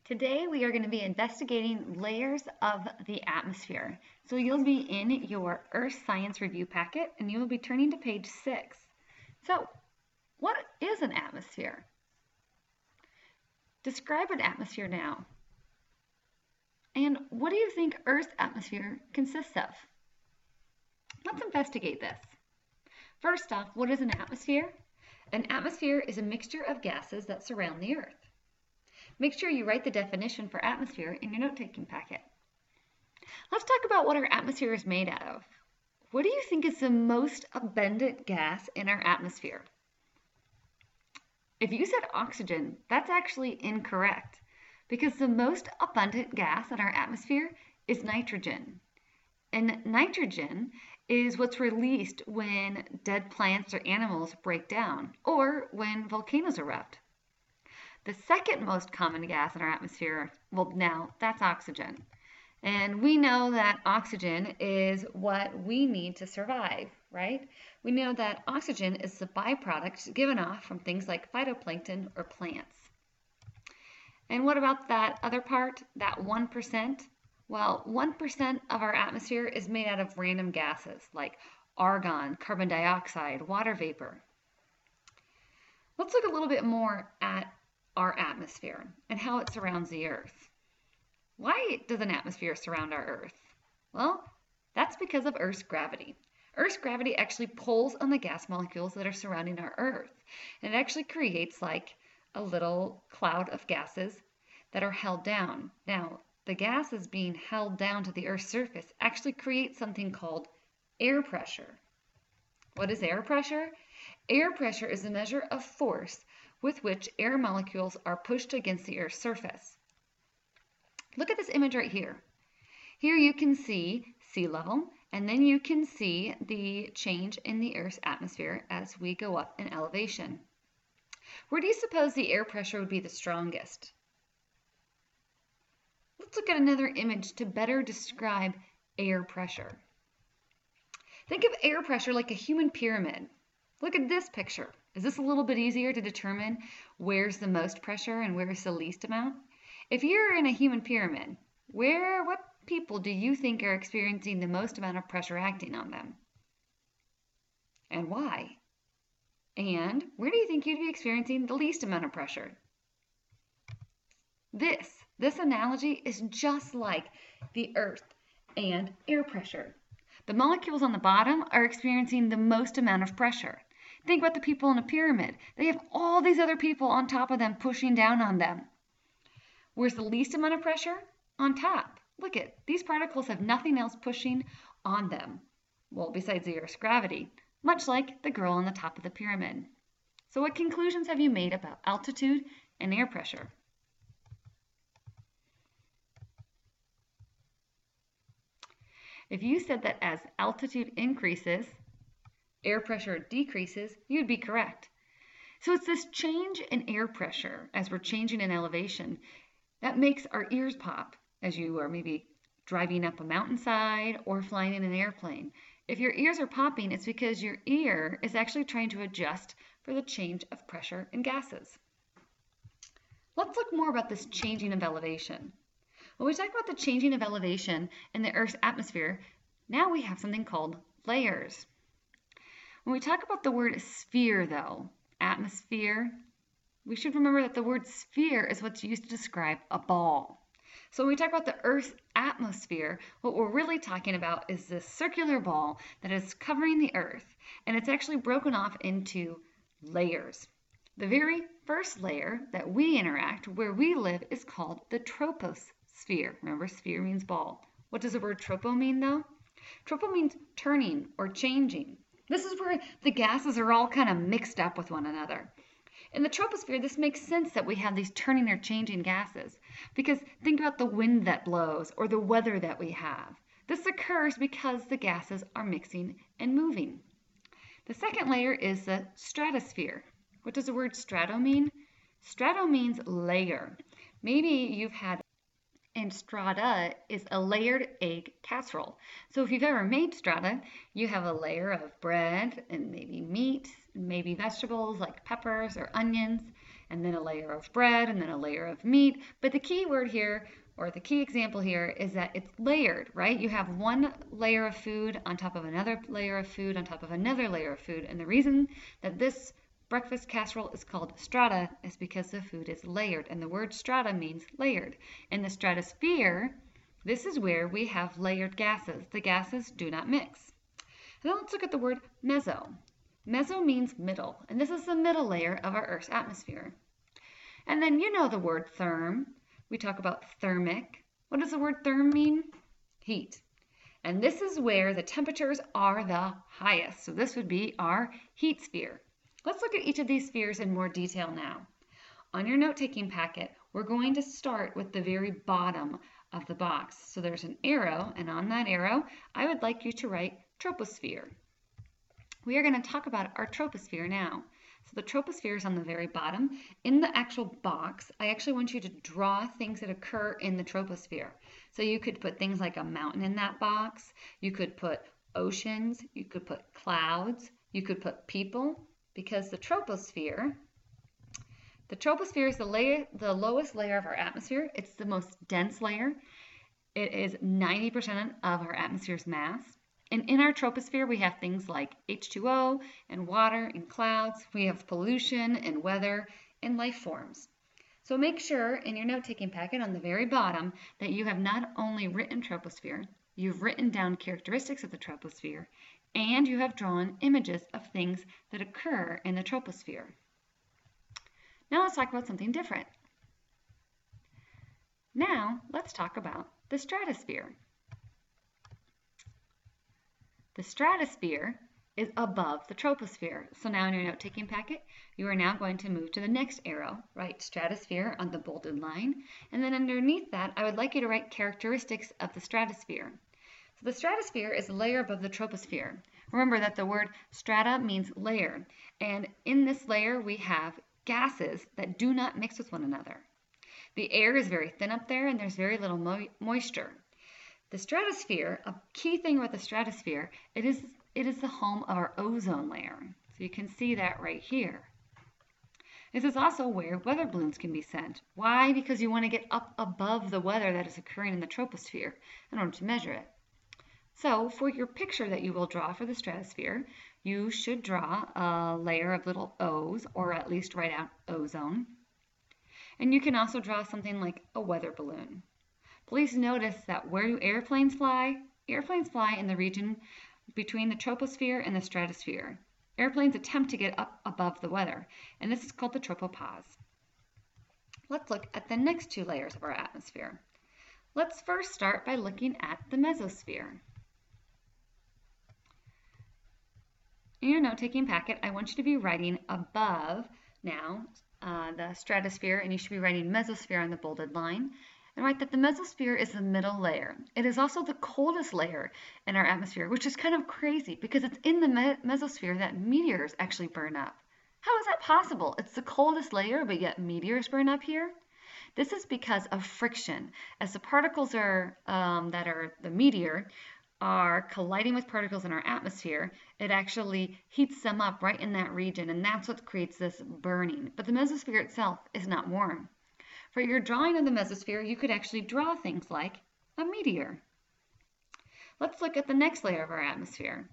Today we are going to be investigating layers of the atmosphere. So you'll be in your Earth Science Review packet and you will be turning to page 6. So what is an atmosphere? Describe an atmosphere now. And what do you think Earth's atmosphere consists of? Let's investigate this. First off, what is an atmosphere? An atmosphere is a mixture of gases that surround the Earth. Make sure you write the definition for atmosphere in your note-taking packet. Let's talk about what our atmosphere is made out of. What do you think is the most abundant gas in our atmosphere? If you said oxygen, that's actually incorrect because the most abundant gas in our atmosphere is nitrogen. And nitrogen is what's released when dead plants or animals break down or when volcanoes erupt. The second most common gas in our atmosphere, well, now that's oxygen. And we know that oxygen is what we need to survive, right? We know that oxygen is the byproduct given off from things like phytoplankton or plants. And what about that other part, that 1%? Well, 1% of our atmosphere is made out of random gases like argon, carbon dioxide, water vapor. Let's look a little bit more at our atmosphere and how it surrounds the Earth. Why does an atmosphere surround our Earth? Well, that's because of Earth's gravity. Earth's gravity actually pulls on the gas molecules that are surrounding our Earth. And it actually creates like a little cloud of gases that are held down. Now, the gases being held down to the Earth's surface actually creates something called air pressure. What is air pressure? Air pressure is a measure of force with which air molecules are pushed against the Earth's surface. Look at this image right here. Here you can see sea level, and then you can see the change in the Earth's atmosphere as we go up in elevation. Where do you suppose the air pressure would be the strongest? Let's look at another image to better describe air pressure. Think of air pressure like a human pyramid. Look at this picture. Is this a little bit easier to determine where's the most pressure and where's the least amount? If you're in a human pyramid, what people do you think are experiencing the most amount of pressure acting on them? And why? And where do you think you'd be experiencing the least amount of pressure? This analogy is just like the Earth and air pressure. The molecules on the bottom are experiencing the most amount of pressure. Think about the people in a pyramid. They have all these other people on top of them pushing down on them. Where's the least amount of pressure? On top. Look at these particles have nothing else pushing on them. Well, besides the Earth's gravity, much like the girl on the top of the pyramid. So what conclusions have you made about altitude and air pressure? If you said that as altitude increases, air pressure decreases, you'd be correct. So it's this change in air pressure as we're changing in elevation that makes our ears pop as you are maybe driving up a mountainside or flying in an airplane. If your ears are popping, it's because your ear is actually trying to adjust for the change of pressure in gases. Let's look more about this changing of elevation. When we talk about the changing of elevation in the Earth's atmosphere, now we have something called layers. When we talk about the word sphere, though, atmosphere, we should remember that the word sphere is what's used to describe a ball. So when we talk about the Earth's atmosphere, what we're really talking about is this circular ball that is covering the Earth, and it's actually broken off into layers. The very first layer that we interact, where we live, is called the troposphere. Remember, sphere means ball. What does the word tropo mean, though? Tropo means turning or changing. This is where the gases are all kind of mixed up with one another. In the troposphere, this makes sense that we have these turning or changing gases because think about the wind that blows or the weather that we have. This occurs because the gases are mixing and moving. The second layer is the stratosphere. What does the word strato mean? Strato means layer. Maybe you've had, and strata is a layered egg casserole. So if you've ever made strata, you have a layer of bread and maybe meat, and maybe vegetables like peppers or onions. and then a layer of bread, and then a layer of meat. But the key word here, or the key example here, is that it's layered, right? You have one layer of food on top of another layer of food on top of another layer of food. And the reason that this breakfast casserole is called strata is because the food is layered, and the word strata means layered. In the stratosphere, this is where we have layered gases. The gases do not mix. Now let's look at the word meso. Meso means middle, and this is the middle layer of our Earth's atmosphere. And then you know the word therm. We talk about thermic. What does the word therm mean? Heat. And this is where the temperatures are the highest. So this would be our heat sphere. Let's look at each of these spheres in more detail now. On your note-taking packet, we're going to start with the very bottom of the box. So there's an arrow, and on that arrow, I would like you to write troposphere. We are going to talk about our troposphere now. So the troposphere is on the very bottom. In the actual box, I actually want you to draw things that occur in the troposphere. So you could put things like a mountain in that box. You could put oceans. You could put clouds. You could put people, because the troposphere is the lowest layer of our atmosphere. It's the most dense layer. It is 90% of our atmosphere's mass. And in our troposphere, we have things like H2O and water and clouds. We have pollution and weather and life forms. So make sure in your note-taking packet on the very bottom that you have not only written troposphere, you've written down characteristics of the troposphere, and you have drawn images of things that occur in the troposphere. Now let's talk about something different. Now let's talk about the stratosphere. The stratosphere is above the troposphere. So now in your note-taking packet, you are now going to move to the next arrow, write stratosphere on the bolded line, and then underneath that, I would like you to write characteristics of the stratosphere. So the stratosphere is a layer above the troposphere. Remember that the word strata means layer, and in this layer we have gases that do not mix with one another. The air is very thin up there, and there's very little moisture. The stratosphere, a key thing with the stratosphere, it is the home of our ozone layer. So you can see that right here. This is also where weather balloons can be sent. Why? Because you want to get up above the weather that is occurring in the troposphere in order to measure it. So for your picture that you will draw for the stratosphere, you should draw a layer of little O's, or at least write out ozone. And you can also draw something like a weather balloon. Please notice that where do airplanes fly? Airplanes fly in the region between the troposphere and the stratosphere. Airplanes attempt to get up above the weather, and this is called the tropopause. Let's look at the next two layers of our atmosphere. Let's first start by looking at the mesosphere. In your note-taking packet, I want you to be writing above now the stratosphere, and you should be writing mesosphere on the bolded line. And write that the mesosphere is the middle layer. It is also the coldest layer in our atmosphere, which is kind of crazy because it's in the mesosphere that meteors actually burn up. How is that possible? It's the coldest layer, but yet meteors burn up here? This is because of friction. As the particles that are the meteor are colliding with particles in our atmosphere, it actually heats them up right in that region, and that's what creates this burning. But the mesosphere itself is not warm. For your drawing of the mesosphere, you could actually draw things like a meteor. Let's look at the next layer of our atmosphere.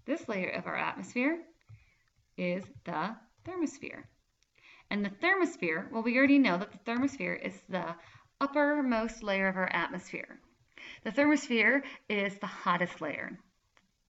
This layer of our atmosphere is the thermosphere. And the thermosphere, well, we already know that the thermosphere is the uppermost layer of our atmosphere. The thermosphere is the hottest layer.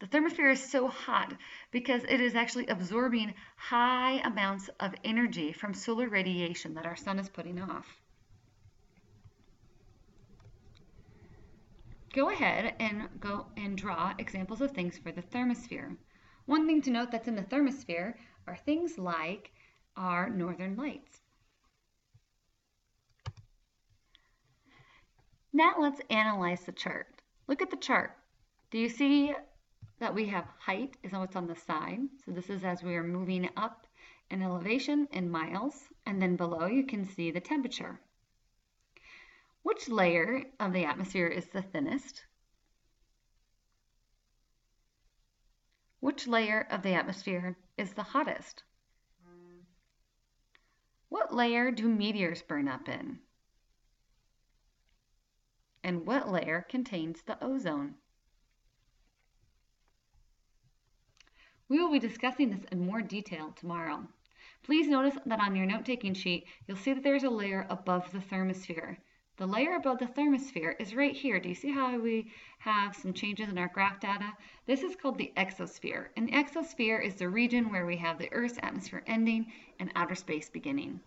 The thermosphere is so hot because it is actually absorbing high amounts of energy from solar radiation that our sun is putting off. Go ahead and draw examples of things for the thermosphere. One thing to note that's in the thermosphere are things like our northern lights. Now let's analyze the chart. Look at the chart. Do you see that we have height is what's on the side? So this is as we are moving up in elevation in miles, and then below you can see the temperature. Which layer of the atmosphere is the thinnest? Which layer of the atmosphere is the hottest? What layer do meteors burn up in? And what layer contains the ozone? We will be discussing this in more detail tomorrow. Please notice that on your note-taking sheet, you'll see that there's a layer above the thermosphere. The layer above the thermosphere is right here. Do you see how we have some changes in our graph data? This is called the exosphere, and the exosphere is the region where we have the Earth's atmosphere ending and outer space beginning.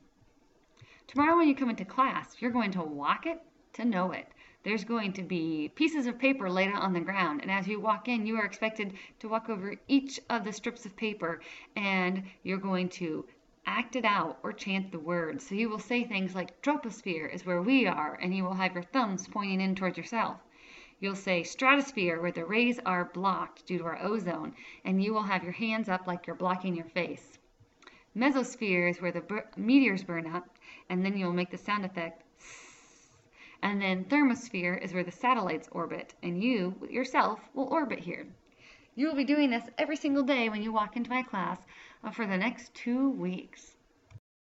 Tomorrow when you come into class, you're going to walk it to know it. There's going to be pieces of paper laid out on the ground, and as you walk in, you are expected to walk over each of the strips of paper, and you're going to act it out or chant the words. So you will say things like troposphere is where we are, and you will have your thumbs pointing in towards yourself. You'll say stratosphere, where the rays are blocked due to our ozone, and you will have your hands up like you're blocking your face. Mesosphere is where the meteors burn up, and then you'll make the sound effect. And then thermosphere is where the satellites orbit, and you yourself will orbit here. You will be doing this every single day when you walk into my class for the next 2 weeks.